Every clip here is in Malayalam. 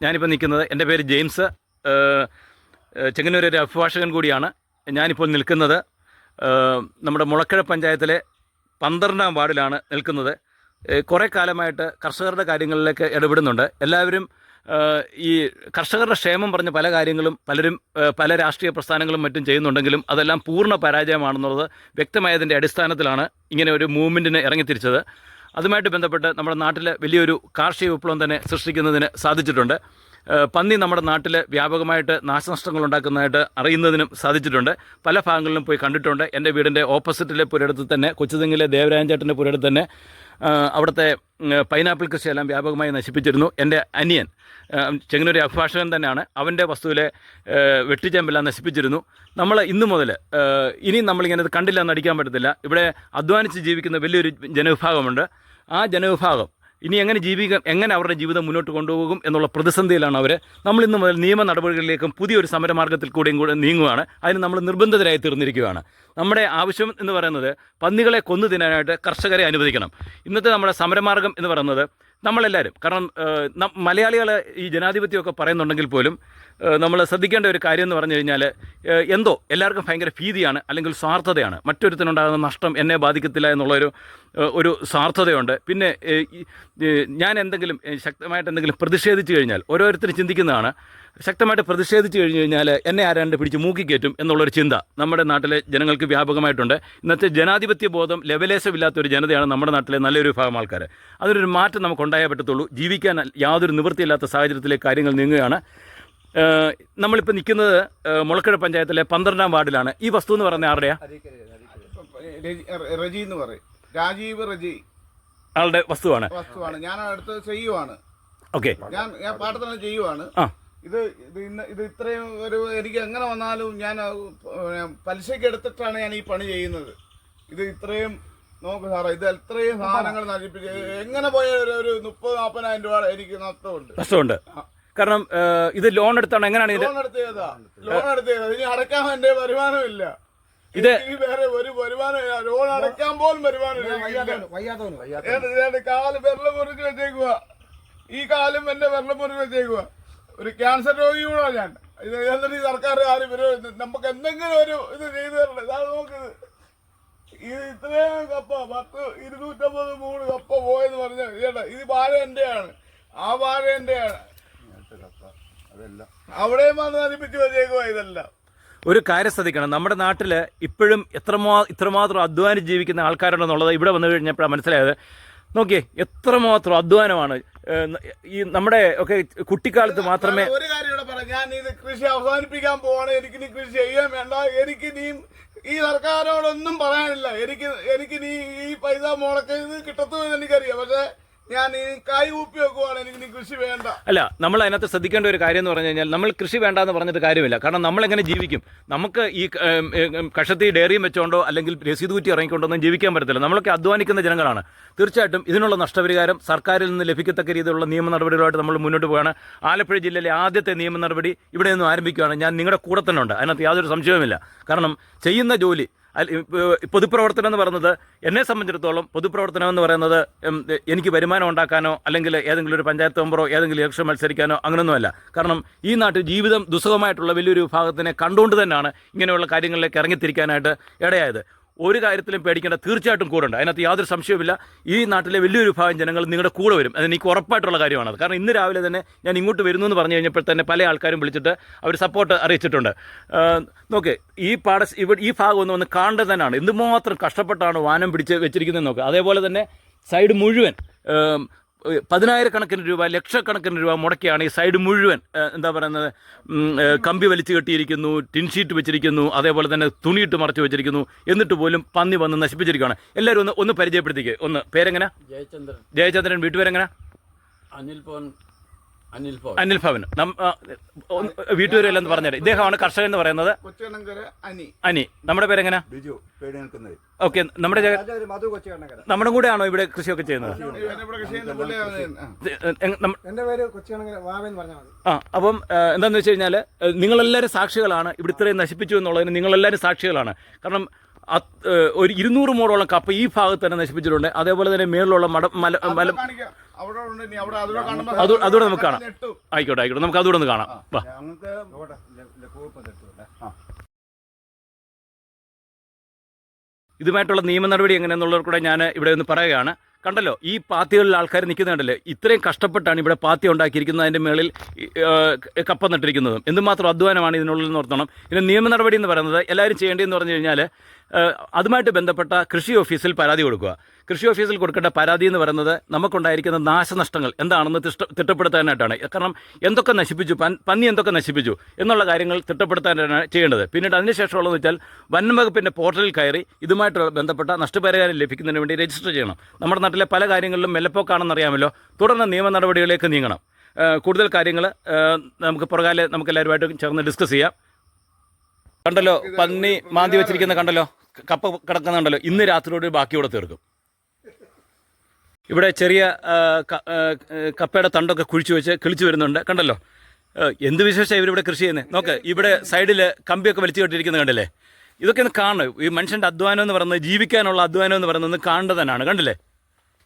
ഞാനിപ്പോൾ നിൽക്കുന്നത് എൻ്റെ പേര് ജെയിംസ്. ചെങ്ങന്നൂർ ഒരു അഭിഭാഷകൻ കൂടിയാണ്. ഞാനിപ്പോൾ നിൽക്കുന്നത് നമ്മുടെ മുളക്കഴ പഞ്ചായത്തിലെ 12ാം വാർഡിലാണ് നിൽക്കുന്നത്. കുറേ കാലമായിട്ട് കർഷകരുടെ കാര്യങ്ങളിലേക്ക് ഇടപെടുന്നുണ്ട്. എല്ലാവരും ഈ കർഷകരുടെ ക്ഷേമം പറഞ്ഞ പല കാര്യങ്ങളും പല രാഷ്ട്രീയ പ്രസ്ഥാനങ്ങളും മറ്റും ചെയ്യുന്നുണ്ടെങ്കിലും അതെല്ലാം പൂർണ്ണ പരാജയമാണെന്നുള്ളത് വ്യക്തമായതിൻ്റെ അടിസ്ഥാനത്തിലാണ് ഇങ്ങനെ ഒരു മൂവ്മെൻറ്റിന് ഇറങ്ങിത്തിരിച്ചത്. അതുമായിട്ട് ബന്ധപ്പെട്ട് നമ്മുടെ നാട്ടിൽ വലിയൊരു കാർഷിക വിപ്ലവം തന്നെ സൃഷ്ടിക്കുന്നതിന് സാധിച്ചിട്ടുണ്ട്. പന്നി നമ്മുടെ നാട്ടിൽ വ്യാപകമായിട്ട് നാശനഷ്ടങ്ങൾ ഉണ്ടാക്കുന്നതായിട്ട് അറിയുന്നതിനും സാധിച്ചിട്ടുണ്ട്. പല ഭാഗങ്ങളിലും പോയി കണ്ടിട്ടുണ്ട്. എൻ്റെ വീടിൻ്റെ ഓപ്പോസിറ്റിലെ പുരയിടത്ത് തന്നെ, കൊച്ചുതെങ്ങിലെ ദേവരാജൻ പുരയിടത്ത് തന്നെ അവിടുത്തെ പൈനാപ്പിൾ കൃഷിയെല്ലാം വ്യാപകമായി നശിപ്പിച്ചിരുന്നു. എൻ്റെ അനിയൻ ചെങ്ങന്നൂർ അഭിഭാഷകൻ തന്നെയാണ്. അവൻ്റെ വസ്തുവിലെ വെട്ടിച്ചേമ്പെല്ലാം നശിപ്പിച്ചിരുന്നു. നമ്മൾ ഇന്നു മുതൽ ഇനി നമ്മളിങ്ങനെ ഇത് കണ്ടില്ല എന്നടിക്കാൻ പറ്റത്തില്ല. ഇവിടെ അധ്വാനിച്ച് ജീവിക്കുന്ന വലിയൊരു ജനവിഭാഗമുണ്ട്. ആ ജനവിഭാഗം ഇനി എങ്ങനെ അവരുടെ ജീവിതം മുന്നോട്ട് കൊണ്ടുപോകും എന്നുള്ള പ്രതിസന്ധിയിലാണ് അവർ. നമ്മൾ ഇന്നു മുതൽ നിയമ നടപടികളിലേക്കും പുതിയൊരു സമരമാർഗ്ഗത്തിൽ കൂടെ നീങ്ങുകയാണ്. അതിന് നമ്മൾ നിർബന്ധിതരായി തീർന്നിരിക്കുകയാണ്. നമ്മുടെ ആവശ്യം എന്ന് പറയുന്നത് പന്നികളെ കൊന്നു തിന്നാനായിട്ട് കർഷകരെ അനുവദിക്കണം. ഇന്നത്തെ നമ്മുടെ സമരമാർഗ്ഗം എന്ന് പറയുന്നത് നമ്മളെല്ലാവരും, കാരണം മലയാളികൾ ഈ ജനാധിപത്യമൊക്കെ പറയുന്നുണ്ടെങ്കിൽ പോലും നമ്മൾ ശ്രദ്ധിക്കേണ്ട ഒരു കാര്യം എന്ന് പറഞ്ഞു കഴിഞ്ഞാൽ എന്തോ എല്ലാവർക്കും ഭയങ്കര ഭീതിയാണ്, അല്ലെങ്കിൽ സ്വാർത്ഥതയാണ്. മറ്റൊരുത്തിനുണ്ടാകുന്ന നഷ്ടം എന്നെ ബാധിക്കത്തില്ല ഒരു സ്വാർത്ഥതയുണ്ട്. പിന്നെ ഞാൻ ശക്തമായിട്ട് എന്തെങ്കിലും പ്രതിഷേധിച്ചു കഴിഞ്ഞാൽ, ഓരോരുത്തരും ചിന്തിക്കുന്നതാണ്, ശക്തമായിട്ട് പ്രതിഷേധിച്ചു കഴിഞ്ഞാൽ എന്നെ ആരാണ്ട് പിടിച്ച് മൂക്കിക്കയറ്റും എന്നുള്ളൊരു ചിന്ത നമ്മുടെ നാട്ടിലെ ജനങ്ങൾക്ക് വ്യാപകമായിട്ടുണ്ട്. ഇന്നത്തെ ജനാധിപത്യ ബോധം ലെവലേശമില്ലാത്തൊരു ജനതയാണ് നമ്മുടെ നാട്ടിലെ നല്ലൊരു വിഭാഗം ആൾക്കാർ. അതിനൊരു മാറ്റം നമുക്കുണ്ടായേ പറ്റത്തുള്ളൂ. ജീവിക്കാൻ യാതൊരു നിവൃത്തിയില്ലാത്ത സാഹചര്യത്തിലേക്ക് കാര്യങ്ങൾ നീങ്ങുകയാണ്. നമ്മളിപ്പോൾ നിൽക്കുന്നത് മുളക്കഴ പഞ്ചായത്തിലെ 12ാം വാർഡിലാണ്. ഈ വസ്തു എന്ന് പറയുന്നത് ആരുടെയാ? റജി എന്ന് പറയും, രാജീവ് റജി ആളുടെ വസ്തുവാണ്. ഞാൻ അടുത്ത് ചെയ്യുവാണ്. ഓക്കെ, ഞാൻ പാട്ടത്തിന് ചെയ്യുവാണ്. ഇത് ഇത്രയും എനിക്ക് എങ്ങനെ വന്നാലും ഞാൻ പലിശയ്ക്ക് എടുത്തിട്ടാണ് ഞാൻ ഈ പണി ചെയ്യുന്നത്. ഇത് ഇത്രയും നോക്ക് സാറേ, ഇത് എത്രയും സാധനങ്ങൾ നശിപ്പിച്ച് എങ്ങനെ പോയ ഒരു 30-40 രൂപ എനിക്ക് നഷ്ടമുണ്ട്. കാരണം ഇത് ലോൺ എടുത്താണ്. എങ്ങനെയാണ് ലോൺ എടുത്തതാ? ഇനി അടയ്ക്കാൻ എന്റെ വരുമാനമില്ല. ഇത് വേറെ ഒരു വരുമാനമില്ല. ലോൺ അടയ്ക്കാൻ പോലും വരുമാനമില്ല. കാല് വെള്ളം മുറിച്ച് വെച്ചേക്കുക. ഈ കാലും എന്റെ വെള്ളം മുറിച്ച് വെച്ചേക്കുക. ഒരു ക്യാൻസർ രോഗി കൂടാ ഞാൻ. ഇത് എന്നിട്ട് ഈ സർക്കാർ ആരും നമുക്ക് എന്തെങ്കിലും ഒരു ഇത് ചെയ്തു തരണ്ടേ? അതാണ് നോക്കുന്നത്. ഇത് ഇത്രയും കപ്പ 250 മൂട് കപ്പ പോയെന്ന് പറഞ്ഞ ചേട്ടാ, ഇത് വാഴ എന്റെയാണ്. ആ വാഴ എന്റെയാണ്. അവിടെയും വന്ന് നശിപ്പിച്ച് വെച്ചേക്കുക. ഇതെല്ലാം ഒരു കാര്യം ശ്രദ്ധിക്കണം. നമ്മുടെ നാട്ടിൽ ഇപ്പോഴും ഇത്രമാത്രം അധ്വാനിച്ച് ജീവിക്കുന്ന ആൾക്കാരുണ്ടെന്നുള്ളത് ഇവിടെ വന്നു കഴിഞ്ഞപ്പോഴാണ് മനസ്സിലായത്. നോക്കിയേ, എത്രമാത്രം അധ്വാനമാണ്. ഈ നമ്മുടെ ഒക്കെ കുട്ടിക്കാലത്ത് മാത്രമേ. ഒരു കാര്യം ഇവിടെ പറയാം, ഞാൻ ഇത് കൃഷി അവസാനിപ്പിക്കാൻ പോവാണ്. എനിക്കിനി കൃഷി ചെയ്യാൻ വേണ്ട. എനിക്ക് നീ ഈ സർക്കാരോടൊന്നും പറയാനില്ല. എനിക്ക് നീ ഈ പൈസ മുളക്ക് ഇത് കിട്ടത്തുമെന്ന് എനിക്കറിയാം. പക്ഷെ ഞാൻ ഈ കൈ ഊപ്പി വെക്കുവാണ്. എനിക്ക് കൃഷി വേണ്ട. അല്ല, നമ്മൾ അതിനകത്ത് ശ്രദ്ധിക്കേണ്ട ഒരു കാര്യം എന്ന് പറഞ്ഞു കഴിഞ്ഞാൽ, നമ്മൾ കൃഷി വേണ്ടാന്ന് പറഞ്ഞിട്ട് കാര്യമില്ല. കാരണം നമ്മളെങ്ങനെ ജീവിക്കും? നമുക്ക് ഈ കഷത്തി ഡയറിയും വെച്ചോണ്ടോ അല്ലെങ്കിൽ രസീത് കുറ്റി ഇറങ്ങിക്കൊണ്ടൊന്നും ജീവിക്കാൻ പറ്റത്തില്ല. നമ്മളൊക്കെ അധ്വാനിക്കുന്ന ജനങ്ങളാണ്. തീർച്ചയായിട്ടും ഇതിനുള്ള നഷ്ടപരിഹാരം സർക്കാരിൽ നിന്ന് ലഭിക്കത്തക്ക രീതിയിലുള്ള നിയമ നടപടികളുമായിട്ട് നമ്മൾ മുന്നോട്ട് പോവുകയാണ്. ആലപ്പുഴ ജില്ലയിലെ ആദ്യത്തെ നിയമ നടപടി ഇവിടെ നിന്നും ആരംഭിക്കുകയാണ്. ഞാൻ നിങ്ങളുടെ കൂടെ തന്നെ ഉണ്ട്. അതിനകത്ത് യാതൊരു സംശയവുമില്ല. കാരണം ചെയ്യുന്ന ജോലി പൊതുപ്രവർത്തനം എന്ന് പറയുന്നത്, എന്നെ സംബന്ധിച്ചിടത്തോളം പൊതുപ്രവർത്തനം എന്ന് പറയുന്നത് എനിക്ക് വരുമാനം ഉണ്ടാക്കാനോ അല്ലെങ്കിൽ ഏതെങ്കിലും ഒരു പഞ്ചായത്ത് മെമ്പറോ ഏതെങ്കിലും ഇലക്ഷൻ മത്സരിക്കാനോ അങ്ങനെയൊന്നുമല്ല. കാരണം ഈ നാട്ടിൽ ജീവിതം ദുസ്സഹമായിട്ടുള്ള വലിയൊരു വിഭാഗത്തിനെ കണ്ടുകൊണ്ട് തന്നെയാണ് ഇങ്ങനെയുള്ള കാര്യങ്ങളിലേക്ക് ഇറങ്ങിത്തിരിക്കാനായിട്ട് ഇടയായത്. ഒരു കാര്യത്തിലും പേടിക്കേണ്ട, തീർച്ചയായിട്ടും കൂടെ ഉണ്ട്. അതിനകത്ത് യാതൊരു സംശയവുമില്ല. ഈ നാട്ടിലെ വലിയൊരു വിഭാഗം ജനങ്ങൾ നിങ്ങളുടെ കൂടെ വരും. അതെനിക്ക് ഉറപ്പായിട്ടുള്ള കാര്യമാണത്. കാരണം ഇന്ന് രാവിലെ തന്നെ ഞാൻ ഇങ്ങോട്ട് വരുന്നു എന്ന് പറഞ്ഞു കഴിഞ്ഞപ്പോൾ തന്നെ പല ആൾക്കാരും വിളിച്ചിട്ട് അവർ സപ്പോർട്ട് അറിയിച്ചിട്ടുണ്ട്. നോക്ക്, ഈ ഭാഗം ഒന്ന് കാണേണ്ടത് തന്നെയാണ്. എന്തുമാത്രം കഷ്ടപ്പെട്ടാണ് വാനം പിടിച്ച് വെച്ചിരിക്കുന്നത് നോക്കുക. അതേപോലെ തന്നെ സൈഡ് മുഴുവൻ 10,000-കണക്കിന് രൂപ, ലക്ഷക്കണക്കിന് രൂപ മുടക്കിയാണ് ഈ സൈഡ് മുഴുവൻ കമ്പി വലിച്ചു കെട്ടിയിരിക്കുന്നു, ടിൻഷീറ്റ് വെച്ചിരിക്കുന്നു, അതേപോലെ തന്നെ തുണിയിട്ട് മറച്ചു വെച്ചിരിക്കുന്നു. എന്നിട്ട് പോലും പന്നി വന്ന് നശിപ്പിച്ചിരിക്കുകയാണ്. എല്ലാവരും ഒന്ന് പരിചയപ്പെടുത്തിക്കുക. ഒന്ന് പേരെങ്ങനെ? ജയചന്ദ്രൻ. വീട്ടുപേരെങ്ങനെ? അനിൽ ഭവൻ. വീട്ടുപേരെല്ലാം പറഞ്ഞുതരാം. ഇദ്ദേഹമാണ് കർഷകൻ എന്ന് പറയുന്നത്. അനി. നമ്മുടെ പേരെങ്ങനെ? ഓക്കെ. നമ്മുടെ കൂടെ ആണോ ഇവിടെ കൃഷിയൊക്കെ ചെയ്യുന്നത്? അപ്പം എന്താണെന്ന് വെച്ച് കഴിഞ്ഞാൽ നിങ്ങളെല്ലാവരും സാക്ഷികളാണ്. ഇവിടെ ഇത്രയും നശിപ്പിച്ചു എന്നുള്ളതിന് നിങ്ങളെല്ലാവരും സാക്ഷികളാണ്. കാരണം ഒരു 200 മൂടോളം കപ്പ ഈ ഭാഗത്ത് തന്നെ നശിപ്പിച്ചിട്ടുണ്ട്. അതേപോലെ തന്നെ മേളിലുള്ള അതുകൂടെ നമുക്ക് കാണാം. ആയിക്കോട്ടെ നമുക്ക് അതുകൂടെ ഒന്ന് കാണാം. വാ. ഇതുമായിട്ടുള്ള നിയമ നടപടി എങ്ങനെയെന്നുള്ളത് കൂടെ ഞാൻ ഇവിടെ ഒന്ന് പറയുകയാണ്. കണ്ടല്ലോ, ഈ പാത്തികളിൽ ആൾക്കാർ നിൽക്കുന്നുണ്ടല്ലോ, ഇത്രയും കഷ്ടപ്പെട്ടാണ് ഇവിടെ പാത്തി ഉണ്ടാക്കിയിരിക്കുന്നത്, അതിൻ്റെ മേളിൽ കപ്പ നട്ടിരിക്കുന്നതും. എന്തുമാത്രം അധ്വാനമാണ് ഇതിനുള്ളിൽ നിന്ന് ഓർത്തണം. ഇതിന് നിയമ നടപടി എന്ന് പറയുന്നത് എല്ലാവരും ചെയ്യേണ്ടതെന്ന് പറഞ്ഞു കഴിഞ്ഞാൽ അതുമായിട്ട് ബന്ധപ്പെട്ട കൃഷി ഓഫീസിൽ പരാതി കൊടുക്കുക. കൃഷി ഓഫീസിൽ കൊടുക്കേണ്ട പരാതി എന്ന് പറയുന്നത് നമുക്കുണ്ടായിരിക്കുന്ന നാശനഷ്ടങ്ങൾ എന്താണെന്ന് തിട്ടപ്പെടുത്താനായിട്ടാണ്. കാരണം എന്തൊക്കെ നശിപ്പിച്ചു, പന്നി എന്തൊക്കെ നശിപ്പിച്ചു എന്നുള്ള കാര്യങ്ങൾ തിട്ടപ്പെടുത്താനാണ് ചെയ്യേണ്ടത്. പിന്നീട് അതിനുശേഷമുള്ളതെന്ന് വെച്ചാൽ വനം വകുപ്പിൻ്റെ പോർട്ടലിൽ കയറി ഇതുമായിട്ട് ബന്ധപ്പെട്ട നഷ്ടപരിഹാരം ലഭിക്കുന്നതിന് വേണ്ടി രജിസ്റ്റർ ചെയ്യണം. നമ്മുടെ നാട്ടിലെ പല കാര്യങ്ങളിലും മെല്ലപ്പോക്കാണെന്ന് അറിയാമല്ലോ. തുടർന്ന് നിയമ നടപടികളിലേക്ക് നീങ്ങണം. കൂടുതൽ കാര്യങ്ങൾ നമുക്ക് പുറകാലെ നമുക്കെല്ലാവരുമായിട്ട് ചേർന്ന് ഡിസ്കസ് ചെയ്യാം. കണ്ടല്ലോ, പന്നി മാന്തി വെച്ചിരിക്കുന്ന കണ്ടല്ലോ, കപ്പ കിടക്കുന്നുണ്ടല്ലോ. ഇന്ന് രാത്രിയോട് ബാക്കിയോടെ തീർക്കും. ഇവിടെ ചെറിയ കപ്പയുടെ തണ്ടൊക്കെ കുഴിച്ചു വെച്ച് കിളിച്ചു വരുന്നുണ്ട്. കണ്ടല്ലോ, എന്ത് വിശേഷമാണ് ഇവരിവിടെ കൃഷി ചെയ്യുന്നത്. നോക്ക്, ഇവിടെ സൈഡിൽ കമ്പിയൊക്കെ വലിച്ചു കെട്ടിയിരിക്കുന്നത് കണ്ടില്ലേ. ഇതൊക്കെ ഒന്ന് കാണും. ഈ മനുഷ്യൻ്റെ അധ്വാനം എന്ന് പറയുന്നത്, ജീവിക്കാനുള്ള അധ്വാനം എന്ന് പറയുന്നത് കാണേണ്ടത് തന്നെയാണ്. കണ്ടില്ലേ,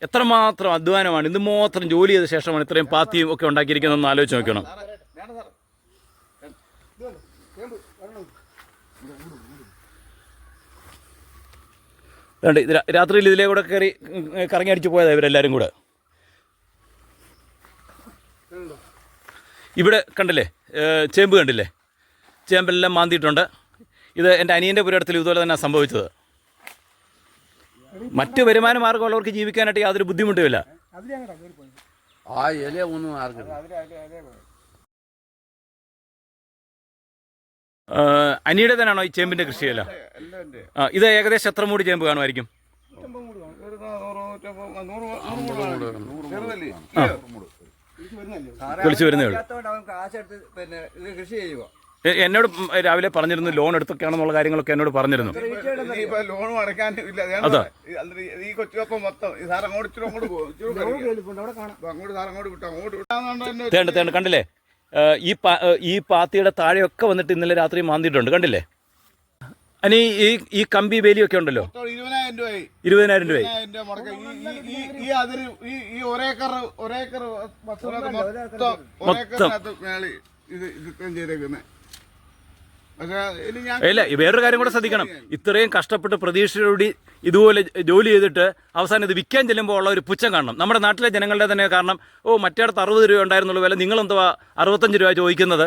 എത്രമാത്രം അധ്വാനമാണ്. ഇതുമാത്രം ജോലി ചെയ്ത ശേഷമാണ് ഇത്രയും പാത്തിയും ഒക്കെ ഉണ്ടാക്കിയിരിക്കുന്നതെന്ന് ആലോചിച്ച് നോക്കണം. ഇത് രാത്രിയിൽ ഇതിലേ കൂടെ കയറി കറങ്ങി അടിച്ച് പോയതാണ് ഇവരെല്ലാവരും കൂടെ. ഇവിടെ കണ്ടില്ലേ, ചേമ്പ് കണ്ടില്ലേ, ചേമ്പെല്ലാം മാന്തിയിട്ടുണ്ട്. ഇത് എൻ്റെ അനിയൻ്റെ പുരയിടത്തിൽ ഇതുപോലെ തന്നെ സംഭവിച്ചത്. മറ്റ് വരുമാന മാർഗമുള്ളവർക്ക് ജീവിക്കാനായിട്ട് യാതൊരു ബുദ്ധിമുട്ടുമില്ല. അനിയുടെ തന്നെയാണോ ഈ ചേമ്പിൻ്റെ കൃഷിയല്ല? ഇത് ഏകദേശം എത്ര മൂടി ചേമ്പ് കാണുമായിരിക്കും? വിളിച്ചു വരുന്നേ ഉള്ളൂ. എന്നോട് രാവിലെ പറഞ്ഞിരുന്നു ലോൺ എടുത്തൊക്കെയാണെന്നുള്ള കാര്യങ്ങളൊക്കെ എന്നോട് പറഞ്ഞിരുന്നു. ലോണും അടയ്ക്കാനില്ല. അതാ ഈ കൊച്ചുകപ്പം മൊത്തം തേണ്ട കണ്ടില്ലേ, ഈ പാത്തിയുടെ താഴെയൊക്കെ വന്നിട്ട് ഇന്നലെ രാത്രി മാന്തിയിട്ടുണ്ട്. കണ്ടില്ലേ, അനി ഈ കമ്പി വേലിയൊക്കെ ഉണ്ടല്ലോ, 20,000 രൂപയായി. ഇല്ല, വേറൊരു കാര്യം കൂടെ ശ്രദ്ധിക്കണം. ഇത്രയും കഷ്ടപ്പെട്ട് പ്രതീക്ഷയോടെ ഇതുപോലെ ജോലി ചെയ്തിട്ട് അവസാനം ഇത് വിൽക്കാൻ ചെല്ലുമ്പോൾ ഉള്ള ഒരു പുച്ഛം കാണണം. നമ്മുടെ നാട്ടിലെ ജനങ്ങളുടെ തന്നെ കാരണം, ഓ മറ്റേടത്ത് 60 രൂപ ഉണ്ടായിരുന്നുള്ള വില നിങ്ങളെന്തുവാ 65 രൂപ ചോദിക്കുന്നത്?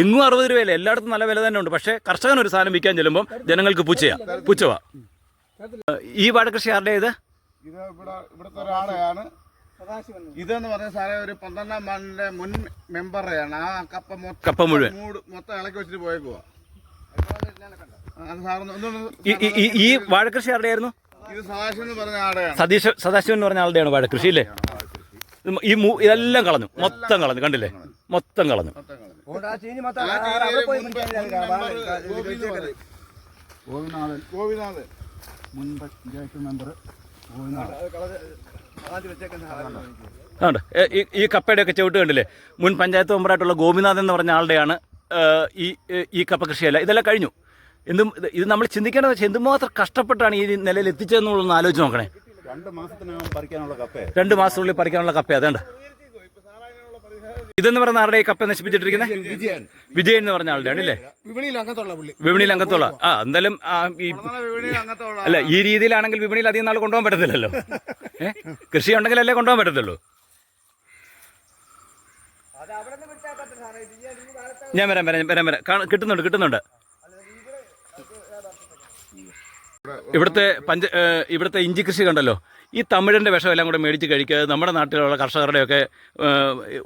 എങ്ങും 60 രൂപയല്ല, എല്ലായിടത്തും നല്ല വില തന്നെ ഉണ്ട്. പക്ഷേ കർഷകൻ ഒരു സാധനം വിൽക്കാൻ ചെല്ലുമ്പോൾ ജനങ്ങൾക്ക് പുച്ഛവാ. ഈ വാഴകൃഷി ആരുടെ ഇത്? ഇവിടുത്തെ ഒരാളെയാണ്. ഇതെന്ന് പറഞ്ഞ സാറേ ഒരു 12ാം വാർഡിന്റെ മുൻ മെമ്പറെയാണ്. ആ കപ്പ മുഴുവൻ മൊത്തം ഇളക്കി വെച്ചിട്ട് പോയേക്കുവാ. ഈ വാഴകൃഷി ആരുടെയായിരുന്നു? ഇത് സദാശിവൻ എന്ന് പറഞ്ഞ ആളുടെയാണ്. സദാശിവൻ എന്ന് പറഞ്ഞ ആളുടെയാണ് വാഴകൃഷി ഇല്ലേ? ഇതെല്ലാം കളഞ്ഞു, മൊത്തം കളഞ്ഞു. കണ്ടില്ലേ, മൊത്തം കളഞ്ഞു. ഗോപിനാഥൻ മുൻ പഞ്ചായത്ത് മെമ്പർ ഈ കപ്പയുടെയൊക്കെ ചവിട്ട് കണ്ടില്ലേ, മുൻ പഞ്ചായത്ത് മെമ്പറായിട്ടുള്ള ഗോപിനാഥൻ എന്ന് പറഞ്ഞ ആളുടെയാണ് ഈ കപ്പ കൃഷിയല്ല. ഇതെല്ലാം കഴിഞ്ഞു. ഇത് നമ്മൾ ചിന്തിക്കേണ്ടത് വെച്ചാൽ എന്തുമാത്രം കഷ്ടപ്പെട്ടാണ് ഈ നിലയിൽ എത്തിച്ചതെന്നുള്ളതൊന്ന് ആലോചിച്ച് നോക്കണേ. 2 മാസത്തിനകം പറിക്കാനുള്ള കപ്പ, 2 മാസത്തിനുള്ളിൽ പറിക്കാനുള്ള കപ്പ. അതേണ്ട, ഇതെന്ന് പറഞ്ഞ ആരുടെ കപ്പ നശിപ്പിച്ചിട്ടിരിക്കുന്നത്? വിജയൻ എന്ന് പറഞ്ഞ ആളുടെ ആണല്ലേ? വിപണിയിൽ അംഗത്തുള്ള. എന്തായാലും അല്ല, ഈ രീതിയിലാണെങ്കിൽ വിപണിയിൽ അധികം നാൾ കൊണ്ടുപോകാൻ പറ്റത്തില്ലല്ലോ. കൃഷി ഉണ്ടെങ്കിലല്ലേ കൊണ്ടുപോകാൻ പറ്റത്തുള്ളൂ. ഞാൻ വരാം. കിട്ടുന്നുണ്ട്. ഇവിടുത്തെ ഇഞ്ചി കൃഷി കണ്ടല്ലോ. ഈ തമിഴിൻ്റെ വിഷം എല്ലാം കൂടെ മേടിച്ച് കഴിക്കുക. നമ്മുടെ നാട്ടിലുള്ള കർഷകരുടെയൊക്കെ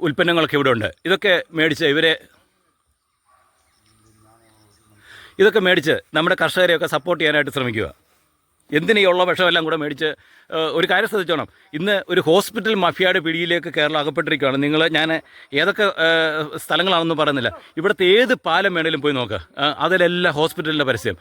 ഉൽപ്പന്നങ്ങളൊക്കെ ഇവിടെ ഉണ്ട്. ഇതൊക്കെ മേടിച്ച് നമ്മുടെ കർഷകരെയൊക്കെ സപ്പോർട്ട് ചെയ്യാനായിട്ട് ശ്രമിക്കുക. എന്തിനീ ഉള്ള വിഷമെല്ലാം കൂടെ മേടിച്ച് ഒരു കാര്യം ശ്രദ്ധിച്ചോണം. ഇന്ന് ഒരു ഹോസ്പിറ്റൽ മഫിയയുടെ പിടിയിലേക്ക് കേരളം അകപ്പെട്ടിരിക്കുകയാണ്. ഞാൻ ഏതൊക്കെ സ്ഥലങ്ങളാണെന്ന് പറയുന്നില്ല. ഇവിടുത്തെ ഏത് പാലം വേണേലും പോയി നോക്കുക, അതിലെല്ലാം ഹോസ്പിറ്റലിൻ്റെ പരസ്യം.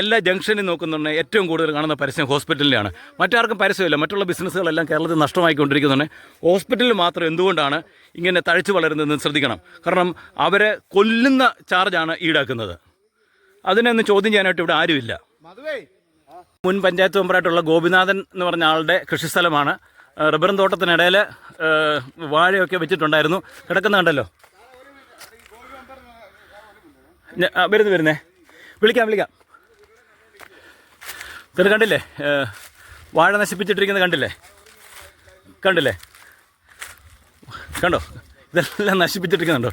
എല്ലാ ജംഗ്ഷനിൽ നോക്കുന്നുണ്ടെങ്കിൽ ഏറ്റവും കൂടുതൽ കാണുന്ന പരസ്യം ഹോസ്പിറ്റലിലാണ്. മറ്റാർക്കും പരസ്യമില്ല. മറ്റുള്ള ബിസിനസ്സുകളെല്ലാം കേരളത്തിൽ നഷ്ടമായിക്കൊണ്ടിരിക്കുന്നുണ്ട്. ഹോസ്പിറ്റലിൽ മാത്രം എന്തുകൊണ്ടാണ് ഇങ്ങനെ തഴച്ചു വളരുന്നതെന്ന് ശ്രദ്ധിക്കണം. കാരണം അവരെ കൊല്ലുന്ന ചാർജാണ് ഈടാക്കുന്നത്. അതിനൊന്നും ചോദ്യം ചെയ്യാനായിട്ട് ഇവിടെ ആരുമില്ല. മധുവേ മുൻ പഞ്ചായത്ത് മെമ്പറായിട്ടുള്ള ഗോപിനാഥൻ എന്ന് പറഞ്ഞ ആളുടെ കൃഷിസ്ഥലമാണ്. റബ്ബറും തോട്ടത്തിനിടയിൽ വാഴയൊക്കെ വെച്ചിട്ടുണ്ടായിരുന്നു. കിടക്കുന്ന കണ്ടല്ലോ. വരുന്നേ വിളിക്കാം. ഇത് കണ്ടില്ലേ, വാഴ നശിപ്പിച്ചിട്ടിരിക്കുന്നത് കണ്ടില്ലേ കണ്ടോ, ഇതെല്ലാം നശിപ്പിച്ചിട്ടിരിക്കുന്നുണ്ടോ?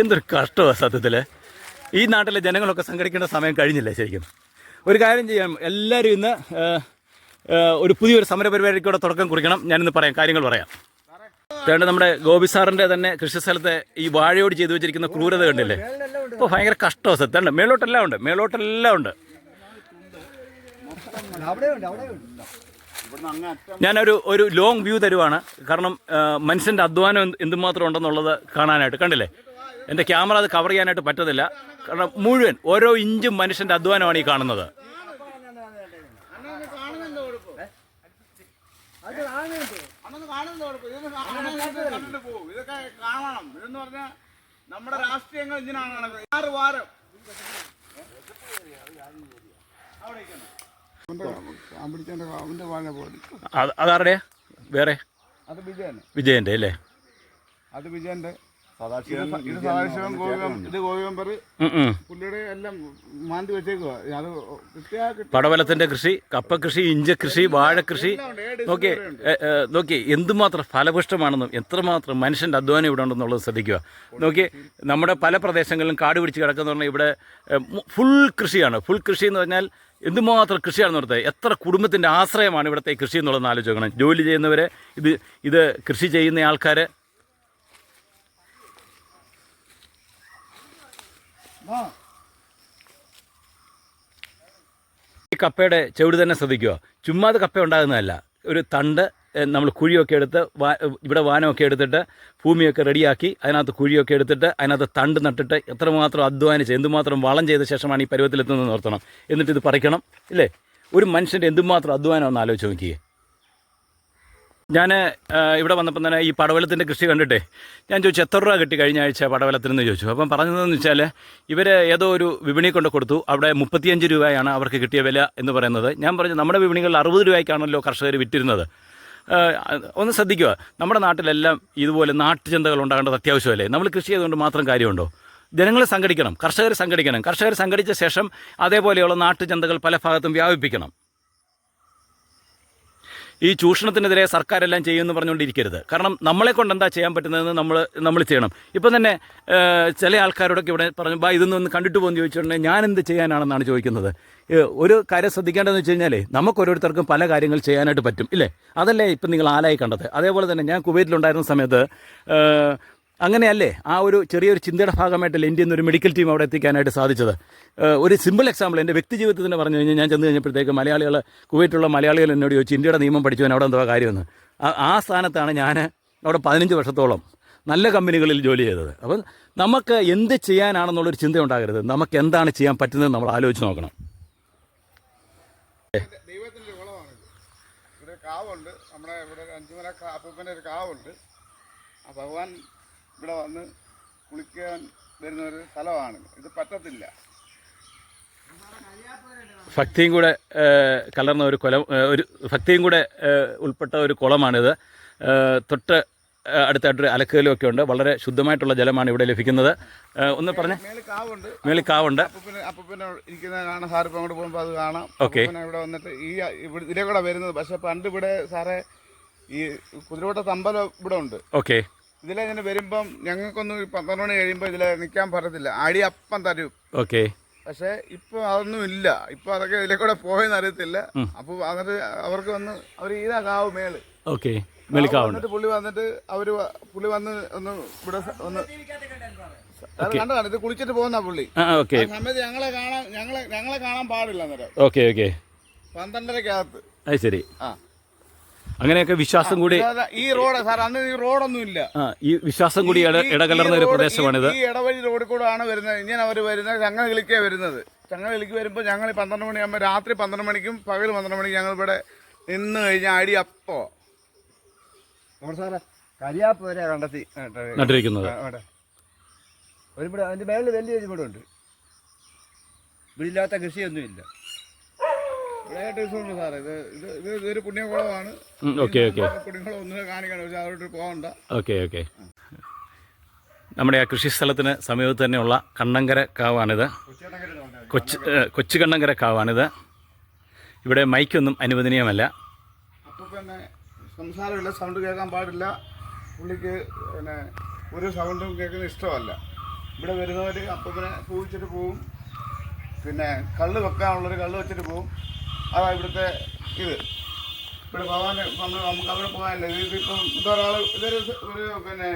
എന്തൊരു കഷ്ടമാണ് സത്യത്തിൽ. ഈ നാട്ടിലെ ജനങ്ങളൊക്കെ സംഘടിക്കേണ്ട സമയം കഴിഞ്ഞില്ലേ ശരിക്കും. ഒരു കാര്യം ചെയ്യാം, എല്ലാവരും ഇന്ന് ഒരു പുതിയൊരു സമരപരിപാടിക്കൂടെ തുടക്കം കുറിക്കണം. ഞാനിന്ന് കാര്യങ്ങൾ പറയാം. അതുകൊണ്ട് നമ്മുടെ ഗോപി സാറിൻ്റെ തന്നെ കൃഷിസ്ഥലത്തെ ഈ വാഴയോട് ചെയ്തു വെച്ചിരിക്കുന്ന ക്രൂരത കണ്ടില്ലേ. ഇപ്പോൾ ഭയങ്കര കഷ്ടമാണ് സത്യം. മേലോട്ടെല്ലാം ഉണ്ട്. ഞാനൊരു ലോങ് വ്യൂ തരുവാണ്. കാരണം മനുഷ്യൻ്റെ അധ്വാനം എന്തുമാത്രം ഉണ്ടെന്നുള്ളത് കാണാനായിട്ട്. കണ്ടില്ലേ, എൻ്റെ ക്യാമറ അത് കവർ ചെയ്യാനായിട്ട് പറ്റത്തില്ല. കാരണം മുഴുവൻ ഓരോ ഇഞ്ചും മനുഷ്യൻ്റെ അധ്വാനമാണ് ഈ കാണുന്നത്. ഇതൊക്കെ കാണണം. ഇതെന്ന് പറഞ്ഞാൽ നമ്മുടെ രാഷ്ട്രീയങ്ങൾ ഇങ്ങനെയാണ് നടക്കുന്നത്. 6 വാരം അതാരുടെയാ? വേറെ അത് വിജയൻ്റെ അല്ലേ? അത് വിജയന്റെ. ഇത് സദാശിവൻ ഇത് ഗോപിമെമ്പർ പുള്ളിയുടെ എല്ലാം മാന്തി വെച്ചേക്കുവാ. അത് പടവലത്തിന്റെ കൃഷി, കപ്പ കൃഷി, ഇഞ്ച കൃഷി, വാഴ കൃഷി. നോക്കി എന്തുമാത്രം ഫലപുഷ്ടമാണെന്നും എത്രമാത്രം മനുഷ്യൻ്റെ അധ്വാനം ഇവിടെ ഉണ്ടെന്നുള്ളത് ശ്രദ്ധിക്കുക. നോക്കി, നമ്മുടെ പല പ്രദേശങ്ങളിലും കാട് പിടിച്ച് കിടക്കുന്ന പറഞ്ഞാൽ ഇവിടെ ഫുൾ കൃഷിയാണ്. ഫുൾ കൃഷി എന്ന് പറഞ്ഞാൽ എന്തുമാത്രം കൃഷിയാണെന്ന് പറഞ്ഞത്. എത്ര കുടുംബത്തിൻ്റെ ആശ്രയമാണ് ഇവിടുത്തെ കൃഷി എന്നുള്ളതെന്ന് ആലോചിക്കണം. ജോലി ചെയ്യുന്നവരെ ഇത് കൃഷി ചെയ്യുന്ന ആൾക്കാർ ഈ കപ്പയുടെ ചുവട് തന്നെ ശ്രദ്ധിക്കുക. ചുമ്മാതെ കപ്പ ഉണ്ടാകുന്നതല്ല. ഒരു തണ്ട് നമ്മൾ കുഴിയൊക്കെ എടുത്ത് ഇവിടെ വാനമൊക്കെ എടുത്തിട്ട് ഭൂമിയൊക്കെ റെഡിയാക്കി അതിനകത്ത് കുഴിയൊക്കെ എടുത്തിട്ട് അതിനകത്ത് തണ്ട് നട്ടിട്ട് എത്രമാത്രം അധ്വാനിച്ച് എന്തുമാത്രം വളം ചെയ്ത ശേഷമാണ് ഈ പരുവത്തിലെത്തുന്നതെന്ന് ഓർത്തണം. എന്നിട്ട് ഇത് പറിക്കണം ഇല്ലേ. ഒരു മനുഷ്യൻ്റെ എന്തുമാത്രം അധ്വാനമെന്ന് ആലോചിച്ച് നോക്കിയേ. ഞാൻ ഇവിടെ വന്നപ്പം തന്നെ ഈ പടവലത്തിൻ്റെ കൃഷി കണ്ടിട്ടേ ഞാൻ ചോദിച്ചു, എത്ര രൂപ കിട്ടി കഴിഞ്ഞ ആഴ്ച പടവലത്തിനെന്ന് ചോദിച്ചു. അപ്പം പറഞ്ഞതെന്ന് വെച്ചാൽ ഇവർ ഏതോ ഒരു വിപണി കൊണ്ട് കൊടുത്തു. അവിടെ 35 രൂപയാണ് അവർക്ക് കിട്ടിയ വില എന്ന് പറയുന്നത്. ഞാൻ പറഞ്ഞു, നമ്മുടെ വിപണികളിൽ 60 രൂപയ്ക്കാണല്ലോ കർഷകർ വിറ്റിരുന്നത്. ഒന്ന് ശ്രദ്ധിക്കുക, നമ്മുടെ നാട്ടിലെല്ലാം ഇതുപോലെ നാട്ടുചന്തകൾ ഉണ്ടാകേണ്ടത് അത്യാവശ്യമല്ലേ? നമ്മൾ കൃഷി ചെയ്തുകൊണ്ട് മാത്രം കാര്യമുണ്ടോ? ജനങ്ങൾ സംഘടിക്കണം, കർഷകർ സംഘടിച്ച ശേഷം അതേപോലെയുള്ള നാട്ടുചന്തകൾ പല ഭാഗത്തും വ്യാപിപ്പിക്കണം. ഈ ചൂഷണത്തിനെതിരെ സർക്കാരെല്ലാം ചെയ്യുമെന്ന് പറഞ്ഞുകൊണ്ടിരിക്കരുത്. കാരണം നമ്മളെ കൊണ്ട് എന്താ ചെയ്യാൻ പറ്റുന്നതെന്ന് നമ്മൾ ചെയ്യണം. ഇപ്പം തന്നെ ചില ആൾക്കാരോടൊക്കെ ഇവിടെ പറഞ്ഞു, ഇതൊന്നും ഒന്ന് കണ്ടിട്ട് പോകുമെന്ന് ചോദിച്ചിട്ടുണ്ടെങ്കിൽ ഞാൻ എന്ത് ചെയ്യാനാണെന്നാണ് ചോദിക്കുന്നത്. ഒരു കാര്യം ശ്രദ്ധിക്കേണ്ടതെന്ന് വെച്ച് കഴിഞ്ഞാൽ നമുക്ക് ഓരോരുത്തർക്കും പല കാര്യങ്ങൾ ചെയ്യാനായിട്ട് പറ്റും ഇല്ലേ. അതല്ലേ ഇപ്പം നിങ്ങൾ ആലായി കണ്ടത്. അതേപോലെ തന്നെ ഞാൻ കുവൈറ്റിലുണ്ടായിരുന്ന സമയത്ത് അങ്ങനെയല്ലേ ആ ഒരു ചെറിയൊരു ചിന്തയുടെ ഭാഗമായിട്ടല്ലേ ഇന്ത്യയിൽ നിന്ന് ഒരു മെഡിക്കൽ ടീം അവിടെ എത്തിക്കാനായിട്ട് സാധിച്ചത്. ഒരു സിമ്പിൾ എക്സാമ്പിൾ എൻ്റെ വ്യക്തി ജീവിതത്തിൽ തന്നെ പറഞ്ഞു കഴിഞ്ഞാൽ, ഞാൻ ചെന്ന് കഴിഞ്ഞപ്പോഴത്തേക്ക് കുവൈറ്റുള്ള മലയാളികൾ എന്നോട് ചോദിച്ചു, ഇന്ത്യയുടെ നിയമം പഠിച്ചവൻ അവിടെ എന്തോ കാര്യമെന്ന്. ആ സ്ഥാനത്താണ് ഞാൻ അവിടെ 15 വർഷത്തോളം നല്ല കമ്പനികളിൽ ജോലി ചെയ്തത്. അപ്പം നമുക്ക് എന്ത് ചെയ്യാനാണെന്നുള്ളൊരു ചിന്ത ഉണ്ടാകരുത്. നമുക്ക് എന്താണ് ചെയ്യാൻ പറ്റുന്നത് നമ്മൾ ആലോചിച്ച് നോക്കണം. ദൈവത്തിൻ്റെ കുളമാണ്. ഇവിടെ കാവുണ്ട്, നമ്മുടെ ഇവിടെ അഞ്ചുമല അപ്പൂപ്പൻ്റെ ഒരു കാവുണ്ട്. ആ ഭഗവാൻ ഇവിടെ വന്ന് കുളിക്കാൻ വരുന്ന ഒരു സ്ഥലമാണ്. ഇത് പറ്റത്തില്ല. ഭക്തിയും കൂടെ കലർന്ന ഭക്തിയും കൂടെ ഉൾപ്പെട്ട ഒരു കുളമാണിത്. തൊട്ട് അടുത്തായിട്ടൊരു അലക്കലൊക്കെ ഉണ്ട്. വളരെ ശുദ്ധമായിട്ടുള്ള ജലമാണ് ഇവിടെ ലഭിക്കുന്നത്. ഒന്ന് പറഞ്ഞേ. മേളിൽ കാവുണ്ട്. അപ്പൂപ്പനെ ഇരിക്കുന്നത് കാണാം. സാർ ഇപ്പം അങ്ങോട്ട് പോകുമ്പോൾ അത് കാണാം. ഓക്കെ. ഇവിടെ വന്നിട്ട് ഇതിലെ കൂടെ വരുന്നത്. പക്ഷെ പണ്ട് ഇവിടെ സാറേ ഈ കുതിരവട്ടത്ത് അമ്പലം ഇവിടെ ഉണ്ട്. ഓക്കെ. ഇതിലിങ്ങനെ വരുമ്പം ഞങ്ങൾക്കൊന്നും 12 മണി കഴിയുമ്പോൾ ഇതിൽ നിൽക്കാൻ പറ്റത്തില്ല. അടി അപ്പം തരും. ഓക്കെ. പക്ഷെ ഇപ്പൊ അതൊന്നും ഇല്ല. ഇപ്പൊ അതൊക്കെ ഇതിലെ കൂടെ പോയെന്ന് അറിയത്തില്ല. അപ്പൊ എന്നിട്ട് അവർക്ക് വന്ന് അവർ ഇതാ കാവ് മേള്. ഓക്കെ. വന്നിട്ട് പുള്ളി വന്ന് ഒന്ന് ഇവിടെ ഒന്ന് കണ്ടതാണ്. ഇത് കുളിച്ചിട്ട് പോകുന്ന പുള്ളി. സമയത്ത് ഞങ്ങളെ കാണാൻ പാടില്ല. അന്നേരം 12:30-ക്കകത്ത്. അത് ശരി. അങ്ങനെയൊക്കെ വിശ്വാസം കൂടി ഈ റോഡ് സാർ അന്ന് ഈ റോഡൊന്നും ഇല്ല. ഈ വിശ്വാസം കൂടി ഇടകലർന്ന ഒരു പ്രദേശമാണിത്. ഈ ഇടവഴി റോഡിൽ കൂടെ ആണ് വരുന്നത്. ഇങ്ങനെ അവർ വരുന്നത് ചങ്ങനകിളിക്കാ വരുന്നത്. ചങ്ങനകിളിക്ക് വരുമ്പോൾ ഞങ്ങൾ 12 മണിയാകുമ്പോൾ രാത്രി 12 മണിക്കും പകൽ 12 മണിക്കും ഞങ്ങൾ ഇവിടെ നിന്ന് കഴിഞ്ഞാൽ അടി അപ്പോ സാറേ കരിയാപ്പ് വരെ കണ്ടെത്തി നട്ടിരിക്കുന്നത്. അതിന്റെ മേളിൽ വലിയ ഇവിടെ ഉണ്ട്. ഇവിടെ ഇല്ലാത്ത കൃഷിയൊന്നുമില്ല. ഇവിടെയായിട്ട് ദിവസമുണ്ട് സാറേ. ഇതൊരു പുണ്യകുളമാണ്. ഓക്കെ ഓക്കെ പുണ്യകുളം ഒന്നിനെ കാണിക്കണം, പക്ഷെ അവിടെ പോകണ്ട. Okay okay. നമ്മുടെ ആ കൃഷിസ്ഥലത്തിന് സമീപത്ത് തന്നെയുള്ള കണ്ണങ്കര കാവാണിത്. കൊച്ചു കണ്ണങ്കര കാവാണിത്. ഇവിടെ മൈക്കൊന്നും അനുവദനീയമല്ല. അപ്പോൾ പിന്നെ സംസാരമില്ല, സൗണ്ട് കേൾക്കാൻ പാടില്ല. പുള്ളിക്ക് പിന്നെ ഒരു സൗണ്ടും കേൾക്കുന്ന ഇഷ്ടമല്ല. ഇവിടെ വരുന്നവർ അപ്പൂപ്പനെ പൂജിച്ചിട്ട് പോവും. പിന്നെ കള്ള് വെക്കാനുള്ളൊരു കള്ള് വെച്ചിട്ട് പോവും. അതാ ഇവിടുത്തെ ഇത്. ഇവിടെ പോകാൻ നമുക്ക് അവിടെ പോകാനില്ല. ഇതിപ്പം ഇതൊരാൾ ഇതൊരു പിന്നെ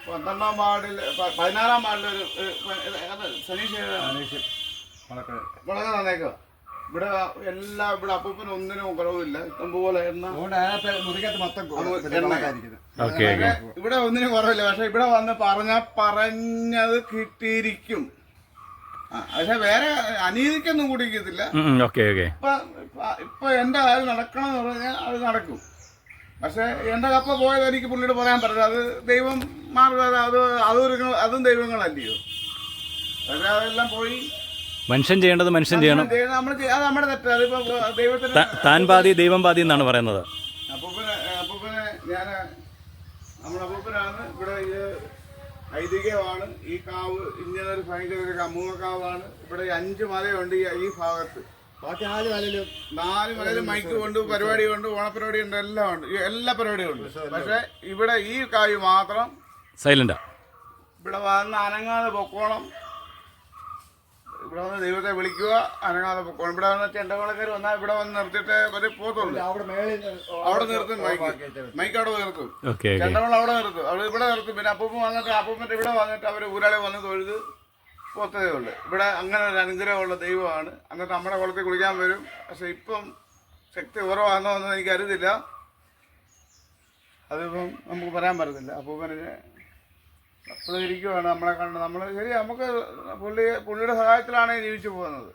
12-ാം വാർഡിൽ 16-ാം വാർഡിലൊരു സനീഷ് വളരെ നന്നേക്കുക. ഇവിടെ എല്ലാം ഇവിടെ അപ്പൂപ്പന് ഒന്നിനും കുറവില്ല. ഇഷ്ടംപോലെ ഇവിടെ ഒന്നിനും കുറവില്ല. പക്ഷെ ഇവിടെ വന്ന് പറഞ്ഞത് കിട്ടിയിരിക്കും. പക്ഷെ വേറെ അനീതിക്കൊന്നും കുടിക്കത്തില്ല. ഇപ്പൊ എന്റെ കാര്യം നടക്കണം എന്ന് പറഞ്ഞാൽ അത് നടക്കും. പക്ഷെ എന്റെ കപ്പ പോയത് എനിക്ക് പുള്ളിയോട് പറയാൻ പറ്റില്ല. അത് ദൈവം മാറുക, അതും ദൈവങ്ങളല്ലയോ. പക്ഷെ അതെല്ലാം പോയി. മനുഷ്യൻ ചെയ്യേണ്ടത് മനുഷ്യൻ ചെയ്യണം. അത് നമ്മുടെ തെറ്റ്. അതിപ്പോ ദൈവത്തിന് താൻ പാതി ദൈവം പാതി എന്നാണ് പറയുന്നത്. അപ്പൂപ്പനെ നമ്മുടെ അപ്പൂപ്പനാണ്. ഇവിടെ ഐതിഹ്യമാണ്. ഈ കാവ് ഇങ്ങനൊരു ഭയങ്കര ഒരു അമൂഹക്കാവാണ്. ഇവിടെ 5 മലയുണ്ട് ഈ ഭാഗത്ത്. ബാക്കി 4 മലയിലും 4 മലയിലും മൈക്ക് കൊണ്ട് പരിപാടി കൊണ്ട് ഓണപ്പരിപാടി ഉണ്ട്, എല്ലാം ഉണ്ട്, എല്ലാ പരിപാടിയും ഉണ്ട്. പക്ഷെ ഇവിടെ ഈ കാവ് മാത്രം സൈലന്റാ. ഇവിടെ വന്ന് അനങ്ങാതെ പൊക്കോണം. ഇവിടെ വന്ന് ദൈവത്തെ വിളിക്കുക, അനങ്ങാതെ പൊക്കോണം. ഇവിടെ വന്ന് ചെണ്ടകളക്കാർ വന്നാൽ ഇവിടെ വന്ന് നിർത്തിയിട്ട് അവർ പോത്തുള്ളൂ. അവിടെ നിർത്തും മൈക്ക് അവിടെ നിർത്തും. ചെണ്ടകൾ അവിടെ നിർത്തും, അവിടെ ഇവിടെ നിർത്തും. പിന്നെ അപ്പൂപ്പൻ വന്നിട്ട് അപ്പൂപ്പൻ്റെ ഇവിടെ വന്നിട്ട് അവർ ഊരാളെ വന്ന് തൊഴുത് പോത്തതേ ഉള്ളു. ഇവിടെ അങ്ങനെ ഒരു അനുഗ്രഹമുള്ള ദൈവമാണ്. എന്നിട്ട് നമ്മുടെ കുളത്തിൽ കുളിക്കാൻ വരും. പക്ഷെ ഇപ്പം ശക്തി കുറവാണെന്നോ ഒന്നും എനിക്കറിയത്തില്ല. അതിപ്പം നമുക്ക് പറയാൻ പറ്റത്തില്ല. അപ്പൂപ്പനെ അപ്പോൾ ഇരിക്കുവാണ് നമ്മളെ കണ്ട്. നമ്മൾ ശരി, നമുക്ക് പുള്ളിയുടെ സഹായത്തിലാണ് ജീവിച്ചു പോകുന്നത്.